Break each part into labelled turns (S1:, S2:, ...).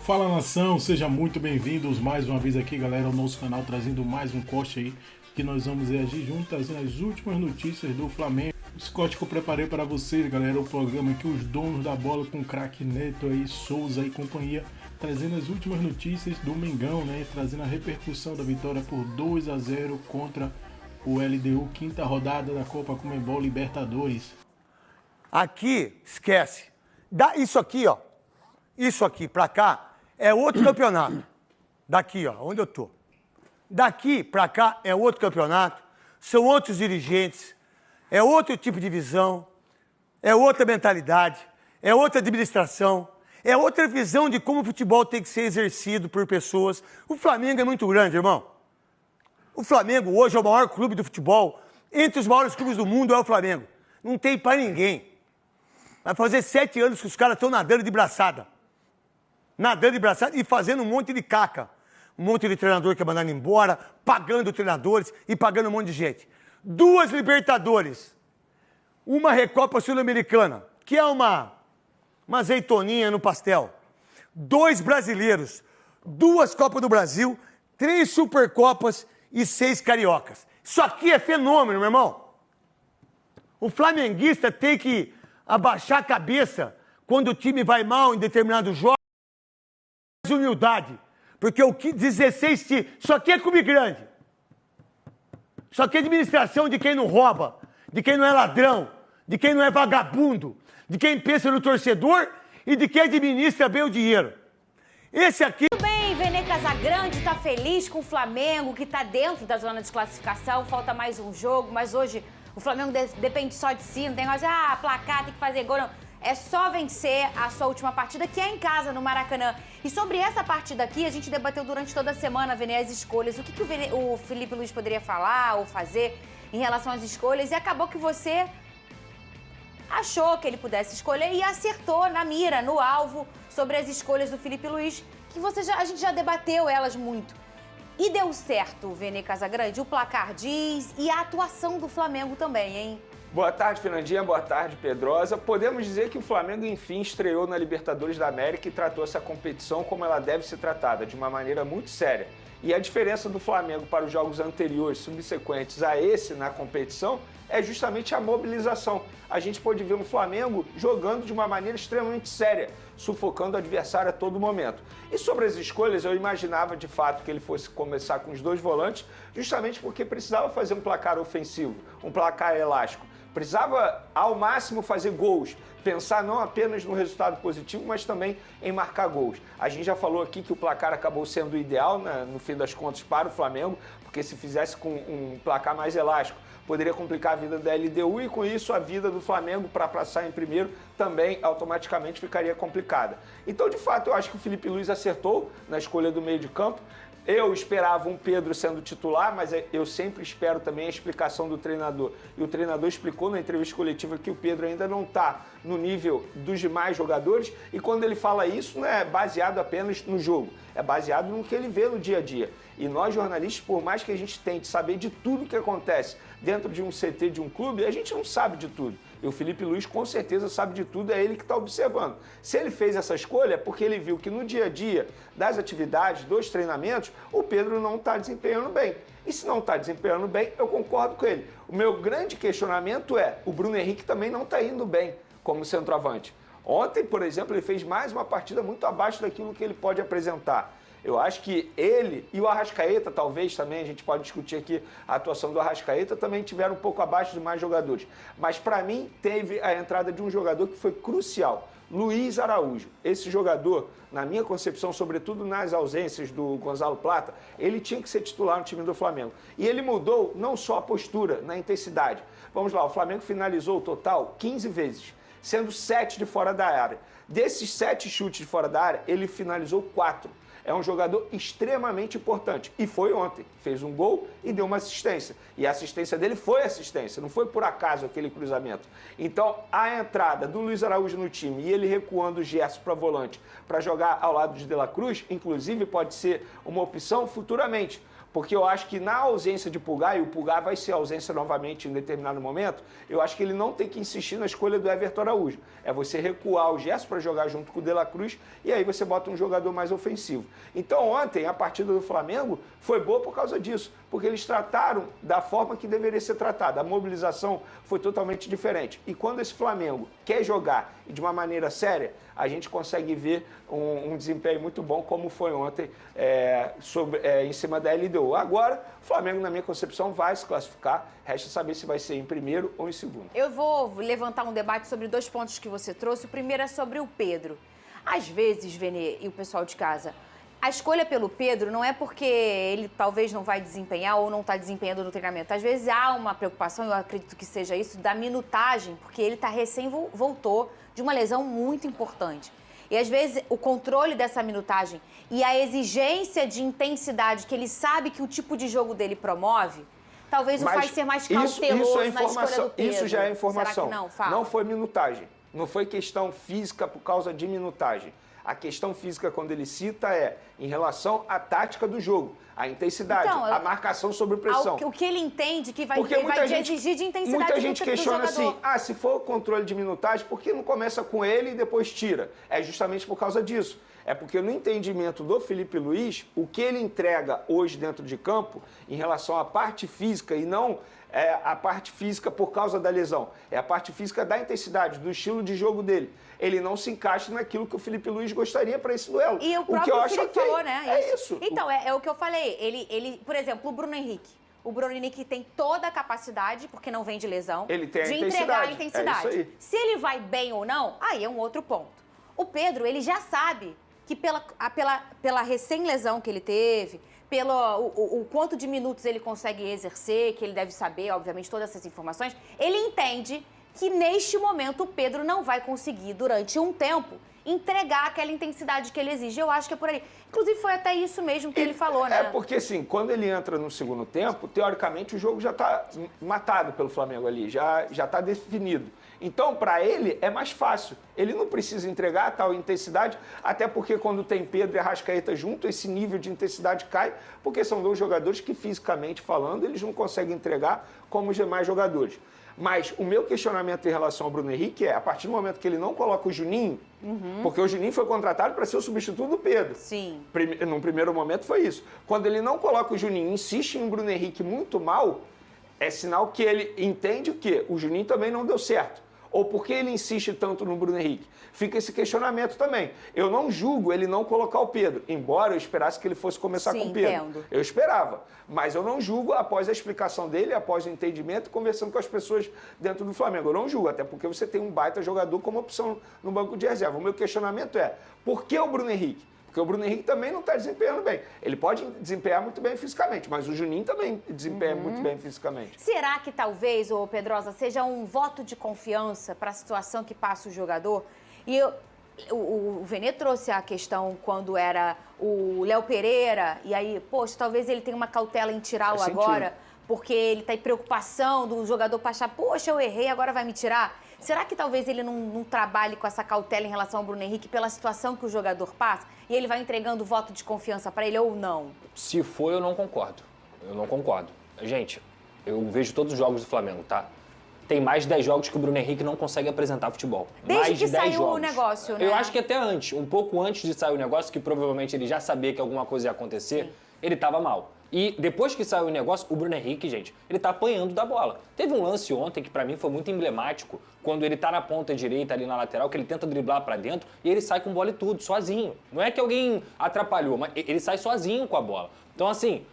S1: Fala nação, sejam muito bem-vindos mais uma vez aqui, galera, ao nosso canal, trazendo mais um corte aí que nós vamos reagir junto, trazendo as últimas notícias do Flamengo. Esse corte que eu preparei para vocês, galera, o programa que os donos da bola com o craque Neto aí, Souza e companhia, trazendo as últimas notícias do Mengão, né, trazendo a repercussão da vitória por 2-0 contra o LDU, quinta rodada da Copa Conmebol Libertadores.
S2: Aqui, esquece. Dá isso aqui, ó. Isso aqui pra cá é outro campeonato. Daqui, ó, onde eu tô. Daqui pra cá é outro campeonato. São outros dirigentes. É outro tipo de visão. É outra mentalidade. É outra administração. É outra visão de como o futebol tem que ser exercido por pessoas. O Flamengo é muito grande, irmão. O Flamengo hoje é o maior clube do futebol. Entre os maiores clubes do mundo é o Flamengo. Não tem pra ninguém. Vai fazer 7 anos que os caras estão nadando de braçada. Nadando de braçada e fazendo um monte de caca. Um monte de treinador que é mandado embora, pagando treinadores e pagando um monte de gente. 2 Libertadores. Uma Recopa Sul-Americana, que é uma azeitoninha no pastel. 2 brasileiros. 2 Copas do Brasil, 3 Supercopas e 6 Cariocas. Isso aqui é fenômeno, meu irmão. O flamenguista tem que abaixar a cabeça quando o time vai mal em determinados jogos. Humildade, porque o que 16 times, isso aqui é clube grande. Isso aqui é administração de quem não rouba, de quem não é ladrão, de quem não é vagabundo, de quem pensa no torcedor e de quem administra bem o dinheiro. Esse aqui...
S3: Tudo bem, Vene Casagrande está feliz com o Flamengo, que está dentro da zona de classificação, falta mais um jogo, mas hoje o Flamengo depende só de si, não tem negócio de placar, tem que fazer gol, não. É só vencer a sua última partida, que é em casa, no Maracanã. E sobre essa partida aqui, a gente debateu durante toda a semana, Vene, as escolhas. O que o Felipe Luiz poderia falar ou fazer em relação às escolhas. E acabou que você achou que ele pudesse escolher e acertou na mira, no alvo, sobre as escolhas do Felipe Luiz, que a gente já debateu elas muito. E deu certo, Vene Casagrande, o placar diz e a atuação do Flamengo também, hein?
S4: Boa tarde, Fernandinha. Boa tarde, Pedrosa. Podemos dizer que o Flamengo, enfim, estreou na Libertadores da América e tratou essa competição como ela deve ser tratada, de uma maneira muito séria. E a diferença do Flamengo para os jogos anteriores, subsequentes a esse na competição, é justamente a mobilização. A gente pode ver um Flamengo jogando de uma maneira extremamente séria, sufocando o adversário a todo momento. E sobre as escolhas, eu imaginava de fato que ele fosse começar com os 2 volantes, justamente porque precisava fazer um placar ofensivo, um placar elástico. Precisava, ao máximo, fazer gols, pensar não apenas no resultado positivo, mas também em marcar gols. A gente já falou aqui que o placar acabou sendo o ideal, né, no fim das contas, para o Flamengo, porque se fizesse com um placar mais elástico, poderia complicar a vida da LDU e, com isso, a vida do Flamengo para passar em primeiro também automaticamente ficaria complicada. Então, de fato, eu acho que o Felipe Luiz acertou na escolha do meio de campo. Eu esperava um Pedro sendo titular, mas eu sempre espero também a explicação do treinador. E o treinador explicou na entrevista coletiva que o Pedro ainda não está no nível dos demais jogadores. E quando ele fala isso, não é baseado apenas no jogo, é baseado no que ele vê no dia a dia. E nós, jornalistas, por mais que a gente tente saber de tudo que acontece dentro de um CT de um clube, a gente não sabe de tudo. E o Felipe Luiz com certeza sabe de tudo, é ele que está observando. Se ele fez essa escolha é porque ele viu que no dia a dia das atividades, dos treinamentos, o Pedro não está desempenhando bem. E se não está desempenhando bem, eu concordo com ele. O meu grande questionamento é, o Bruno Henrique também não está indo bem como centroavante. Ontem, por exemplo, ele fez mais uma partida muito abaixo daquilo que ele pode apresentar. Eu acho que ele e o Arrascaeta, talvez também, a gente pode discutir aqui a atuação do Arrascaeta, também tiveram um pouco abaixo de mais jogadores. Mas para mim, teve a entrada de um jogador que foi crucial, Luiz Araújo. Esse jogador, na minha concepção, sobretudo nas ausências do Gonzalo Plata, ele tinha que ser titular no time do Flamengo. E ele mudou não só a postura, na intensidade. Vamos lá, o Flamengo finalizou o total 15 vezes, sendo 7 de fora da área. Desses 7 chutes de fora da área, ele finalizou 4. É um jogador extremamente importante. E foi ontem. Fez um gol e deu uma assistência. E a assistência dele foi assistência, não foi por acaso aquele cruzamento. Então, a entrada do Luiz Araújo no time e ele recuando o Gerson para volante para jogar ao lado de De La Cruz, inclusive pode ser uma opção futuramente. Porque eu acho que na ausência de Pulgar, e o Pulgar vai ser ausência novamente em determinado momento, eu acho que ele não tem que insistir na escolha do Everton Araújo. É você recuar o Gerson para jogar junto com o De La Cruz e aí você bota um jogador mais ofensivo. Então ontem a partida do Flamengo foi boa por causa disso, porque eles trataram da forma que deveria ser tratada. A mobilização foi totalmente diferente. E quando esse Flamengo quer jogar de uma maneira séria, a gente consegue ver um desempenho muito bom, como foi ontem em cima da LDU. Agora, o Flamengo, na minha concepção, vai se classificar. Resta saber se vai ser em primeiro ou em segundo.
S3: Eu vou levantar um debate sobre 2 pontos que você trouxe. O primeiro é sobre o Pedro. Às vezes, Vene e o pessoal de casa, a escolha pelo Pedro não é porque ele talvez não vai desempenhar ou não está desempenhando no treinamento. Às vezes há uma preocupação, eu acredito que seja isso, da minutagem, porque ele voltou de uma lesão muito importante. E às vezes o controle dessa minutagem e a exigência de intensidade que ele sabe que o tipo de jogo dele promove, talvez o faz ser mais cauteloso na escolha do Pedro.
S4: Isso já é informação.
S3: Será que não? Fala.
S4: Não foi minutagem. Não foi questão física por causa de minutagem. A questão física, quando ele cita, é em relação à tática do jogo, a intensidade, então, a marcação sob pressão.
S3: O que ele entende que vai exigir de intensidade
S4: muita gente questiona
S3: do jogador.
S4: assim, se for controle de minutagem, por que não começa com ele e depois tira? É justamente por causa disso. É porque no entendimento do Felipe Luiz, o que ele entrega hoje dentro de campo, em relação à parte física e não a parte física por causa da lesão, é a parte física da intensidade, do estilo de jogo dele. Ele não se encaixa naquilo que o Felipe Luiz gostaria para esse duelo.
S3: E o próprio Felipe falou, né?
S4: É isso.
S3: Então, é o que eu falei. Ele, por exemplo, o Bruno Henrique. O Bruno Henrique tem toda a capacidade, porque não vem de lesão,
S4: ele tem
S3: de entregar a intensidade.
S4: É isso aí.
S3: Se ele vai bem ou não, aí é um outro ponto. O Pedro, ele já sabe que pela recém-lesão que ele teve, o quanto de minutos ele consegue exercer, que ele deve saber, obviamente, todas essas informações, ele entende que neste momento o Pedro não vai conseguir, durante um tempo, entregar aquela intensidade que ele exige. Eu acho que é por aí. Inclusive, foi até isso mesmo que ele falou, né?
S4: É porque, assim, quando ele entra no segundo tempo, teoricamente o jogo já está matado pelo Flamengo ali, já está definido. Então, para ele, é mais fácil. Ele não precisa entregar a tal intensidade, até porque quando tem Pedro e Arrascaeta junto, esse nível de intensidade cai, porque são 2 jogadores que, fisicamente falando, eles não conseguem entregar como os demais jogadores. Mas o meu questionamento em relação ao Bruno Henrique é, a partir do momento que ele não coloca o Juninho, porque o Juninho foi contratado para ser o substituto do Pedro.
S3: Sim.
S4: Num primeiro momento foi isso. Quando ele não coloca o Juninho, insiste em um Bruno Henrique muito mal, é sinal que ele entende que o Juninho também não deu certo. Ou por que ele insiste tanto no Bruno Henrique? Fica esse questionamento também. Eu não julgo ele não colocar o Pedro, embora eu esperasse que ele fosse começar com o Pedro.
S3: Entendo.
S4: Eu esperava. Mas eu não julgo após a explicação dele, após o entendimento, conversando com as pessoas dentro do Flamengo. Eu não julgo, até porque você tem um baita jogador como opção no banco de reserva. O meu questionamento é, por que o Bruno Henrique? Porque o Bruno Henrique também não está desempenhando bem. Ele pode desempenhar muito bem fisicamente, mas o Juninho também desempenha muito bem fisicamente.
S3: Será que talvez, ô Pedrosa, seja um voto de confiança para a situação que passa o jogador? E o Vene trouxe a questão quando era o Léo Pereira, e aí, poxa, talvez ele tenha uma cautela em tirá-lo agora, porque ele está em preocupação do jogador para achar, poxa, eu errei, agora vai me tirar. Será que talvez ele não trabalhe com essa cautela em relação ao Bruno Henrique pela situação que o jogador passa e ele vai entregando voto de confiança para ele ou não?
S5: Se for, eu não concordo. Eu não concordo. Gente, eu vejo todos os jogos do Flamengo, tá? Tem mais de 10 jogos que o Bruno Henrique não consegue apresentar futebol.
S3: Desde
S5: mais
S3: que
S5: de 10
S3: saiu
S5: jogos.
S3: o negócio, né?
S5: Eu acho que até antes, um pouco antes de sair o negócio, que provavelmente ele já sabia que alguma coisa ia acontecer, ele estava mal. E depois que saiu o negócio, o Bruno Henrique, gente, ele tá apanhando da bola. Teve um lance ontem que pra mim foi muito emblemático, quando ele tá na ponta direita ali na lateral, que ele tenta driblar pra dentro e ele sai com bola e tudo, sozinho. Não é que alguém atrapalhou, mas ele sai sozinho com a bola. Então assim,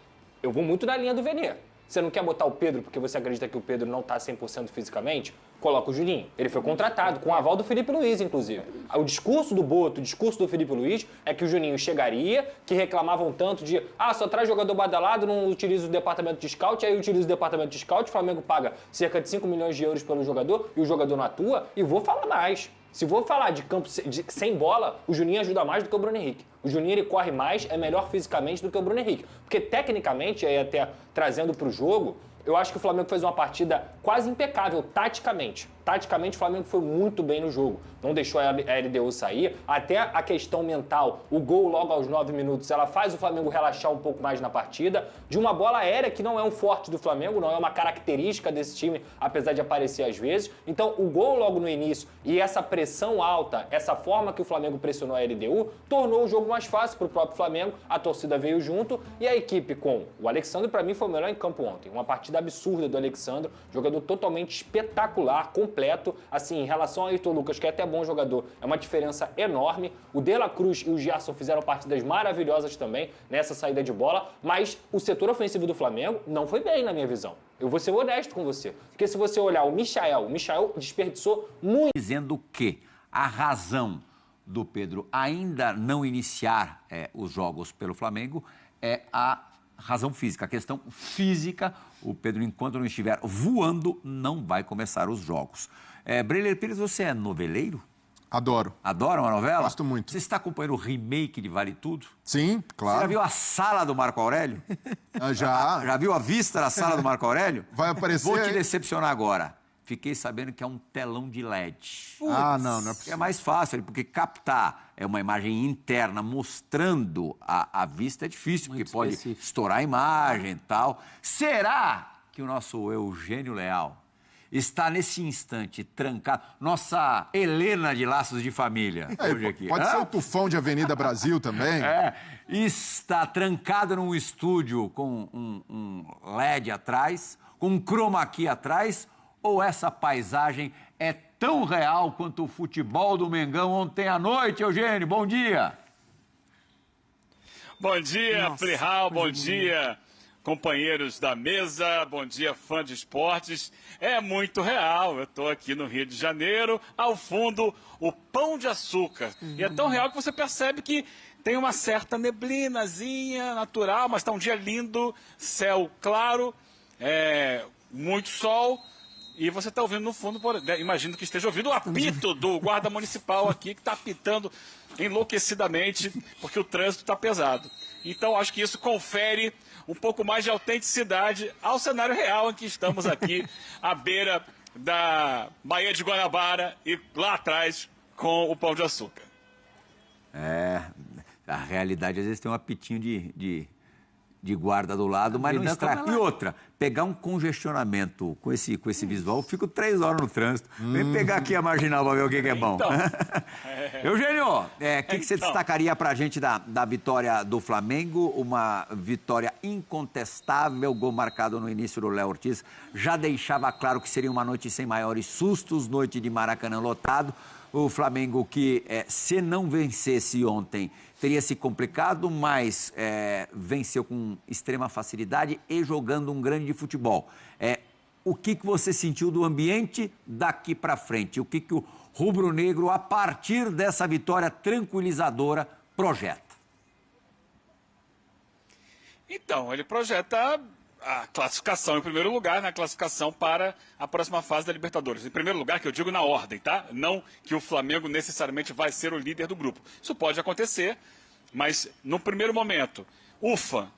S5: eu vou muito na linha do Vene. Você não quer botar o Pedro porque você acredita que o Pedro não tá 100% fisicamente? Coloca o Juninho. Ele foi contratado, com o aval do Felipe Luiz, inclusive. O discurso do Boto, o discurso do Felipe Luiz é que o Juninho chegaria, que reclamavam tanto de só traz jogador badalado, não utiliza o departamento de scout, aí utiliza o departamento de scout, o Flamengo paga cerca de 5 milhões de euros pelo jogador e o jogador não atua, e vou falar mais. Se vou falar de campo sem bola, o Juninho ajuda mais do que o Bruno Henrique. O Juninho ele corre mais, é melhor fisicamente do que o Bruno Henrique. Porque tecnicamente, aí até trazendo para o jogo, eu acho que o Flamengo fez uma partida quase impecável, taticamente. taticamente o Flamengo foi muito bem no jogo. Não deixou a LDU sair. Até a questão mental, o gol logo aos 9 minutos, ela faz o Flamengo relaxar um pouco mais na partida. De uma bola aérea, que não é um forte do Flamengo, não é uma característica desse time, apesar de aparecer às vezes. Então, o gol logo no início e essa pressão alta, essa forma que o Flamengo pressionou a LDU, tornou o jogo mais fácil para o próprio Flamengo. A torcida veio junto e a equipe com o Alexandre, para mim, foi o melhor em campo ontem. Uma partida absurda do Alexandre, jogador totalmente espetacular, completo. Assim, em relação ao Heitor Lucas, que é até bom jogador, é uma diferença enorme. O De La Cruz e o Gerson fizeram partidas maravilhosas também nessa saída de bola, mas o setor ofensivo do Flamengo não foi bem, na minha visão. Eu vou ser honesto com você. Porque se você olhar o Michael desperdiçou muito.
S6: Dizendo que a razão do Pedro ainda não iniciar os jogos pelo Flamengo é a razão física, a questão física. O Pedro, enquanto não estiver voando, não vai começar os jogos. Breler Pires, você é noveleiro?
S7: Adoro.
S6: Adora uma novela?
S7: Gosto muito.
S6: Você está acompanhando o remake de Vale Tudo?
S7: Sim, claro.
S6: Você já viu a sala do Marco Aurélio?
S7: Já.
S6: Já viu a vista da sala do Marco Aurélio?
S7: Vai aparecer
S6: Vou te
S7: aí.
S6: decepcionar agora. Fiquei sabendo que é um telão de LED.
S7: Não é
S6: Que é
S7: possível.
S6: mais fácil, porque captar uma imagem interna mostrando a vista é difícil, porque pode estourar a imagem e tal. Será que o nosso Eugênio Leal está nesse instante trancado? Nossa Helena de Laços de Família. Hoje aqui.
S7: Pode ser o Tufão de Avenida Brasil também.
S6: Está trancado num estúdio com um LED atrás, com um chroma key atrás, ou essa paisagem é tão real quanto o futebol do Mengão ontem à noite, Eugênio? Bom dia!
S8: Bom dia, Plihal, bom dia, companheiros da mesa, bom dia, fã de esportes. É muito real, eu estou aqui no Rio de Janeiro, ao fundo, o Pão de Açúcar. E é tão real que você percebe que tem uma certa neblinazinha natural, mas está um dia lindo, céu claro, muito sol. E você está ouvindo no fundo, imagino que esteja ouvindo o apito do guarda municipal aqui, que está apitando enlouquecidamente, porque o trânsito está pesado. Então, acho que isso confere um pouco mais de autenticidade ao cenário real em que estamos aqui, à beira da Baía de Guanabara e lá atrás com o Pão de Açúcar.
S6: A realidade às vezes tem um apitinho de guarda do lado, mas não estraga. E outra, pegar um congestionamento com esse visual, eu fico 3 horas no trânsito. Vem pegar aqui a marginal para ver o que é bom.
S8: Então,
S6: Eugênio, o que você destacaria para a gente da vitória do Flamengo? Uma vitória incontestável, gol marcado no início do Léo Ortiz. Já deixava claro que seria uma noite sem maiores sustos, noite de Maracanã lotado. O Flamengo que, se não vencesse ontem, teria se complicado, mas venceu com extrema facilidade e jogando um grande futebol. O que você sentiu do ambiente daqui para frente? O que o rubro-negro, a partir dessa vitória tranquilizadora, projeta?
S8: Então, ele projeta a classificação em primeiro lugar, na classificação para a próxima fase da Libertadores. Em primeiro lugar, que eu digo na ordem, tá? Não que o Flamengo necessariamente vai ser o líder do grupo. Isso pode acontecer, mas no primeiro momento, ufa,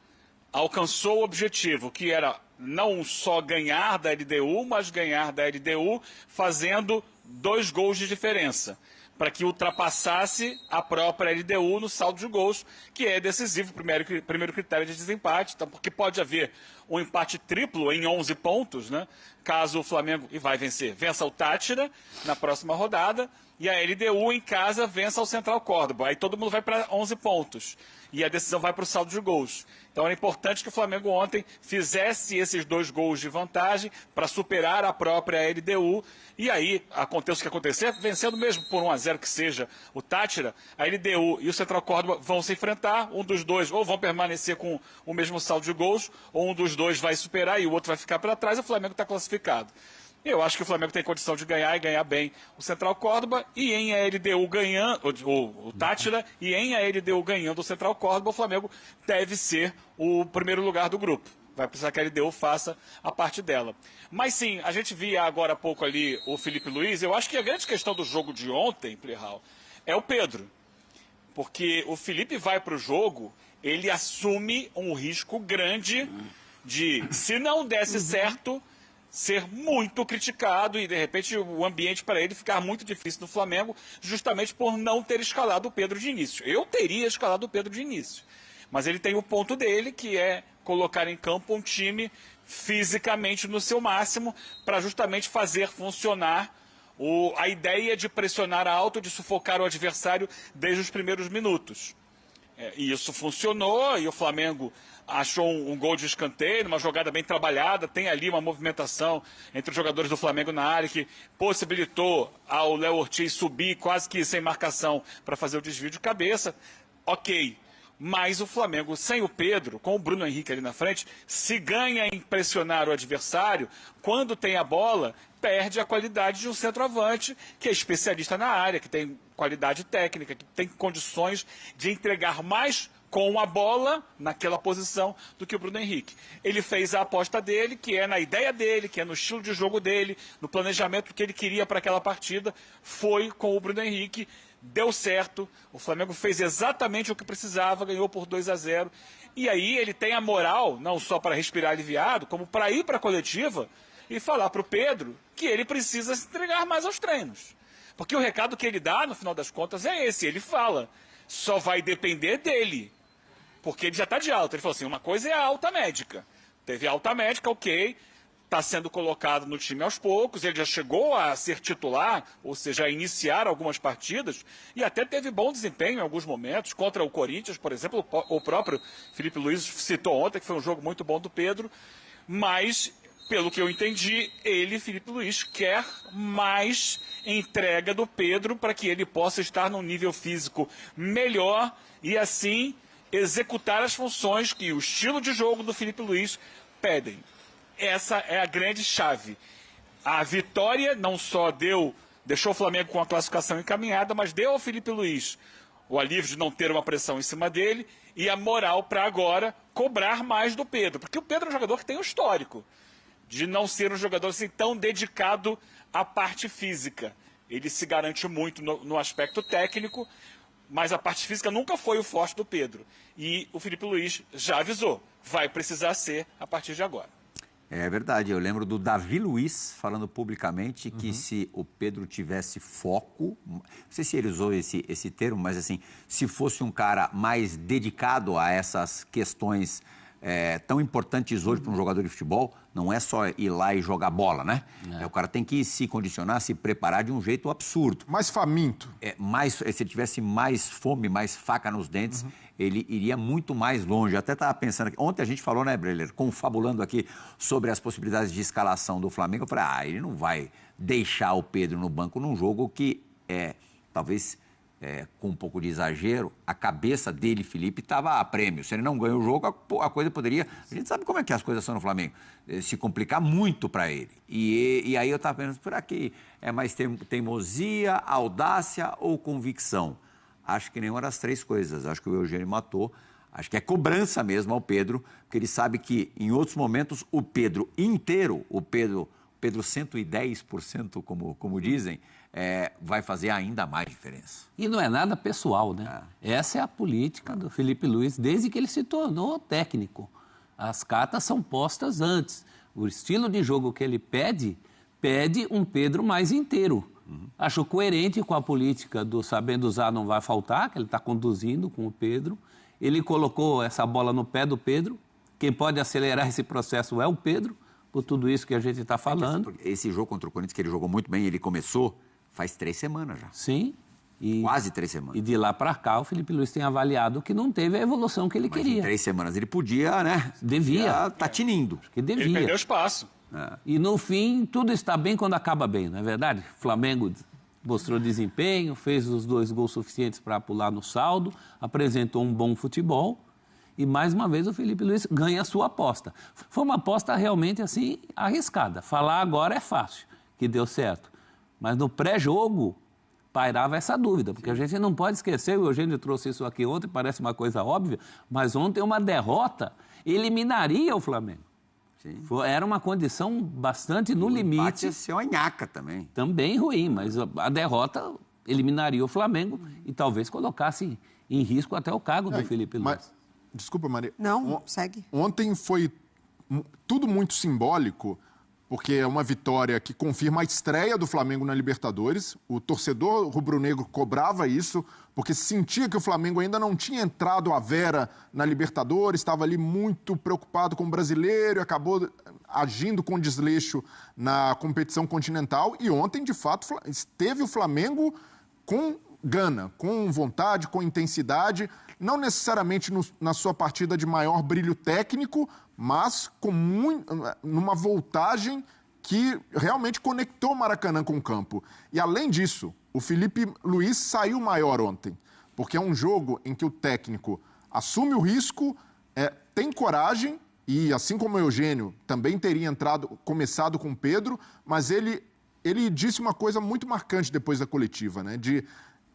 S8: alcançou o objetivo, que era não só ganhar da LDU, mas ganhar da LDU fazendo 2 gols de diferença, para que ultrapassasse a própria LDU no saldo de gols, que é decisivo, primeiro critério de desempate, então, porque pode haver um empate triplo em 11 pontos, né? Caso o Flamengo, e vai vencer, vença o Táchira na próxima rodada, e a LDU em casa vença o Central Córdoba. Aí todo mundo vai para 11 pontos. E a decisão vai para o saldo de gols. Então era importante que o Flamengo ontem fizesse esses 2 gols de vantagem para superar a própria LDU. E aí, aconteça o que acontecer, vencendo mesmo por 1-0 que seja o Táchira, a LDU e o Central Córdoba vão se enfrentar. Um dos dois ou vão permanecer com o mesmo saldo de gols, ou um dos dois vai superar e o outro vai ficar para trás. O Flamengo está classificado. Eu acho que o Flamengo tem condição de ganhar e ganhar bem o Central Córdoba, e em a LDU ganhando, o Táchira, e em a LDU ganhando o Central Córdoba, o Flamengo deve ser o primeiro lugar do grupo. Vai precisar que a LDU faça a parte dela. Mas sim, a gente via agora há pouco ali o Felipe Luiz. Eu acho que a grande questão do jogo de ontem, Plihal, é o Pedro. Porque o Felipe vai para o jogo, ele assume um risco grande de, se não desse certo, ser muito criticado e, de repente, o ambiente para ele ficar muito difícil no Flamengo, justamente por não ter escalado o Pedro de início. Eu teria escalado o Pedro de início, mas ele tem o ponto dele, que é colocar em campo um time fisicamente no seu máximo para justamente fazer funcionar a ideia de pressionar alto, de sufocar o adversário desde os primeiros minutos. E isso funcionou, e o Flamengo achou um gol de escanteio, uma jogada bem trabalhada, tem ali uma movimentação entre os jogadores do Flamengo na área que possibilitou ao Léo Ortiz subir quase que sem marcação para fazer o desvio de cabeça. Ok, mas o Flamengo sem o Pedro, com o Bruno Henrique ali na frente, se ganha em pressionar o adversário, quando tem a bola, perde a qualidade de um centroavante que é especialista na área, que tem qualidade técnica, que tem condições de entregar mais com a bola naquela posição do que o Bruno Henrique. Ele fez a aposta dele, que é na ideia dele, que é no estilo de jogo dele, no planejamento que ele queria para aquela partida, foi com o Bruno Henrique, deu certo, o Flamengo fez exatamente o que precisava, ganhou por 2-0, e aí ele tem a moral, não só para respirar aliviado, como para ir para a coletiva e falar para o Pedro que ele precisa se entregar mais aos treinos. Porque o recado que ele dá, no final das contas, é esse, ele fala, só vai depender dele. Porque ele já está de alta. Ele falou assim, uma coisa é a alta médica. Teve alta médica, ok, está sendo colocado no time aos poucos, ele já chegou a ser titular, ou seja, a iniciar algumas partidas, e até teve bom desempenho em alguns momentos, contra o Corinthians, por exemplo, o próprio Felipe Luiz citou ontem, que foi um jogo muito bom do Pedro, mas, pelo que eu entendi, ele, Felipe Luiz, quer mais entrega do Pedro para que ele possa estar num nível físico melhor e, assim, executar as funções que o estilo de jogo do Felipe Luiz pedem. Essa é a grande chave. A vitória não só deixou o Flamengo com a classificação encaminhada, mas deu ao Felipe Luiz o alívio de não ter uma pressão em cima dele e a moral para agora cobrar mais do Pedro. Porque o Pedro é um jogador que tem um histórico de não ser um jogador assim tão dedicado à parte física. Ele se garante muito no aspecto técnico, mas a parte física nunca foi o forte do Pedro. E o Felipe Luiz já avisou, vai precisar ser a partir de agora.
S6: É verdade, eu lembro do Davi Luiz falando publicamente que se o Pedro tivesse foco, não sei se ele usou esse termo, mas assim, se fosse um cara mais dedicado a essas questões tão importantes hoje para um jogador de futebol, não é só ir lá e jogar bola, né? O cara tem que se condicionar, se preparar de um jeito absurdo.
S7: Mais faminto.
S6: Se ele tivesse mais fome, mais faca nos dentes, ele iria muito mais longe. Eu até estava pensando aqui, ontem a gente falou, né, Breler, confabulando aqui sobre as possibilidades de escalação do Flamengo. Eu falei, ele não vai deixar o Pedro no banco num jogo que talvez com um pouco de exagero, a cabeça dele, Felipe, estava a prêmio. Se ele não ganha o jogo, a coisa poderia... A gente sabe como é que as coisas são no Flamengo. Se complicar muito para ele. E aí eu estava pensando, será que é mais teimosia, audácia ou convicção? Acho que nenhuma das três coisas. Acho que o Eugênio matou. Acho que é cobrança mesmo ao Pedro, porque ele sabe que em outros momentos o Pedro inteiro, o Pedro 110%, como dizem, vai fazer ainda mais diferença.
S9: E não é nada pessoal, né? Essa é a política do Felipe Luiz desde que ele se tornou técnico. As cartas são postas antes. O estilo de jogo que ele pede um Pedro mais inteiro. Acho coerente com a política do sabendo usar não vai faltar, que ele está conduzindo com o Pedro. Ele colocou essa bola no pé do Pedro. Quem pode acelerar esse processo é o Pedro, por tudo isso que a gente está falando.
S6: Esse jogo contra o Corinthians, que ele jogou muito bem, ele começou faz 3 semanas já.
S9: Sim.
S6: Quase 3 semanas.
S9: E de lá para cá, o Felipe Luiz tem avaliado que não teve a evolução que ele queria.
S6: Em 3 semanas ele podia, né?
S9: Devia.
S6: Tá tinindo.
S9: Que devia.
S8: Ele perdeu espaço.
S9: E no fim, tudo está bem quando acaba bem, não é verdade? O Flamengo mostrou desempenho, fez os 2 gols suficientes para pular no saldo, apresentou um bom futebol e, mais uma vez, o Felipe Luiz ganha a sua aposta. Foi uma aposta realmente, assim, arriscada. Falar agora é fácil, que deu certo. Mas no pré-jogo pairava essa dúvida, porque a gente não pode esquecer, o Eugênio trouxe isso aqui ontem, parece uma coisa óbvia, mas ontem uma derrota eliminaria o Flamengo. Sim. Era uma condição bastante no limite.
S6: Pode ser uma nhaca também.
S9: Também ruim, mas a derrota eliminaria o Flamengo e talvez colocasse em risco até o cargo do Felipe Luiz.
S7: Mas, desculpa, Maria.
S10: Não, segue.
S7: Ontem foi tudo muito simbólico porque é uma vitória que confirma a estreia do Flamengo na Libertadores. O torcedor rubro-negro cobrava isso, porque sentia que o Flamengo ainda não tinha entrado à vera na Libertadores, estava ali muito preocupado com o brasileiro e acabou agindo com desleixo na competição continental. E ontem, de fato, esteve o Flamengo com gana, com vontade, com intensidade, não necessariamente na sua partida de maior brilho técnico, mas com numa voltagem que realmente conectou o Maracanã com o campo. E além disso, o Felipe Luiz saiu maior ontem, porque é um jogo em que o técnico assume o risco, tem coragem, e assim como o Eugênio também teria começado com o Pedro, mas ele disse uma coisa muito marcante depois da coletiva, né?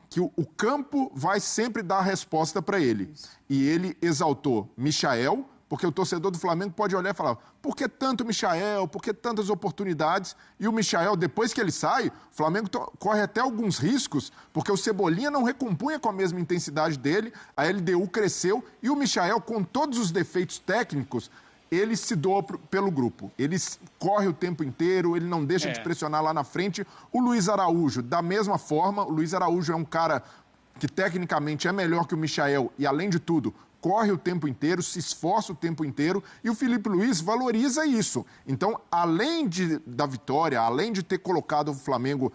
S7: Que o campo vai sempre dar a resposta para ele. E ele exaltou Michael, porque o torcedor do Flamengo pode olhar e falar: por que tanto Michael? Por que tantas oportunidades? E o Michael, depois que ele sai, o Flamengo corre até alguns riscos, porque o Cebolinha não recompunha com a mesma intensidade dele, a LDU cresceu, e o Michael, com todos os defeitos técnicos, ele se doa pelo grupo. Ele corre o tempo inteiro, ele não deixa de pressionar lá na frente. O Luiz Araújo, da mesma forma, o Luiz Araújo é um cara que tecnicamente é melhor que o Michael e, além de tudo, corre o tempo inteiro, se esforça o tempo inteiro, e o Felipe Luiz valoriza isso. Então, além da vitória, além de ter colocado o Flamengo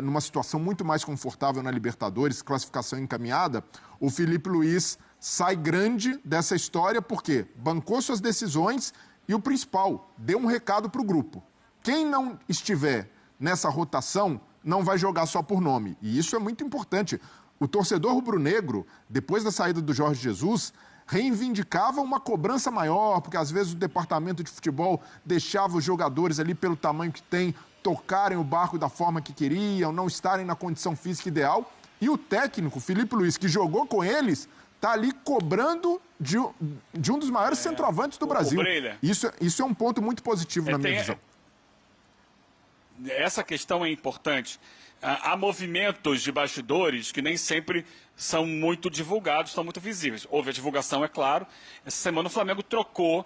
S7: numa situação muito mais confortável na Libertadores, classificação encaminhada, o Felipe Luiz sai grande dessa história porque bancou suas decisões e, o principal, deu um recado para o grupo. Quem não estiver nessa rotação não vai jogar só por nome. E isso é muito importante. O torcedor rubro-negro, depois da saída do Jorge Jesus, reivindicava uma cobrança maior, porque às vezes o departamento de futebol deixava os jogadores ali pelo tamanho que tem, tocarem o barco da forma que queriam, não estarem na condição física ideal. E o técnico, Felipe Luiz, que jogou com eles, está ali cobrando de um dos maiores centroavantes do Brasil. Isso é um ponto muito positivo na minha visão.
S8: Essa questão é importante. Há movimentos de bastidores que nem sempre são muito divulgados, são muito visíveis. Houve a divulgação, é claro. Essa semana o Flamengo trocou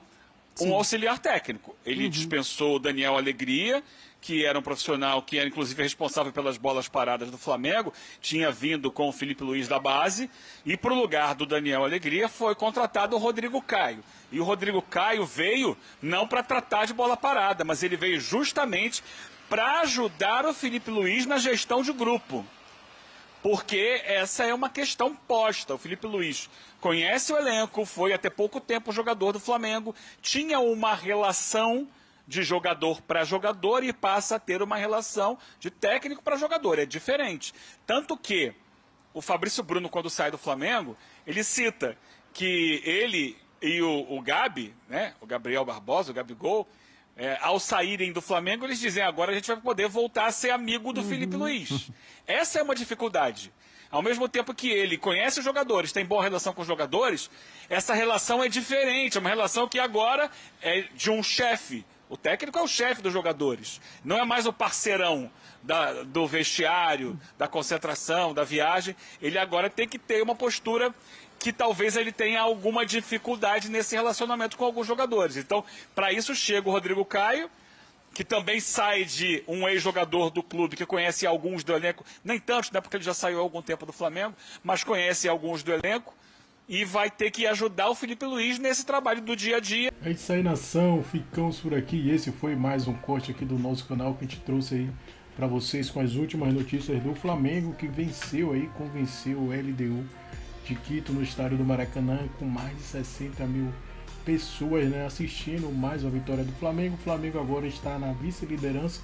S8: um auxiliar técnico. Ele dispensou o Daniel Alegria, que era um profissional que era inclusive responsável pelas bolas paradas do Flamengo, tinha vindo com o Felipe Luiz da base, e para o lugar do Daniel Alegria foi contratado o Rodrigo Caio. E o Rodrigo Caio veio não para tratar de bola parada, mas ele veio justamente para ajudar o Felipe Luiz na gestão de grupo. Porque essa é uma questão posta. O Felipe Luiz conhece o elenco, foi até pouco tempo jogador do Flamengo, tinha uma relação de jogador para jogador e passa a ter uma relação de técnico para jogador. É diferente. Tanto que o Fabrício Bruno, quando sai do Flamengo, ele cita que ele e o Gabi, né, o Gabriel Barbosa, o Gabigol, ao saírem do Flamengo, eles dizem: agora a gente vai poder voltar a ser amigo do Felipe Luiz. Essa é uma dificuldade. Ao mesmo tempo que ele conhece os jogadores, tem boa relação com os jogadores, essa relação é diferente, é uma relação que agora é de um chefe. O técnico é o chefe dos jogadores, não é mais o parceirão do vestiário, da concentração, da viagem. Ele agora tem que ter uma postura que talvez ele tenha alguma dificuldade nesse relacionamento com alguns jogadores. Então, para isso chega o Rodrigo Caio, que também sai de um ex-jogador do clube que conhece alguns do elenco, nem tanto, né, porque ele já saiu há algum tempo do Flamengo, mas conhece alguns do elenco, e vai ter que ajudar o Felipe Luiz nesse trabalho do dia a dia.
S1: É isso aí, nação, ficamos por aqui, e esse foi mais um corte aqui do nosso canal que a gente trouxe aí para vocês com as últimas notícias do Flamengo, que convenceu o LDU de Quito no estádio do Maracanã, com mais de 60 mil pessoas, né, assistindo mais uma vitória do Flamengo. O Flamengo agora está na vice-liderança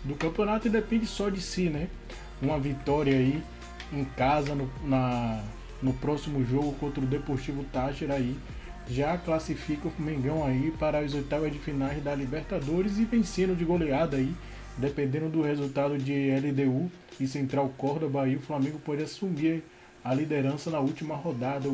S1: do campeonato e depende só de si, né? Uma vitória aí em casa no próximo jogo contra o Deportivo Táchira aí já classifica o Mengão aí para as oitavas de finais da Libertadores, e vencendo de goleada aí, dependendo do resultado de LDU e Central Córdoba, aí o Flamengo pode assumir a liderança na última rodada.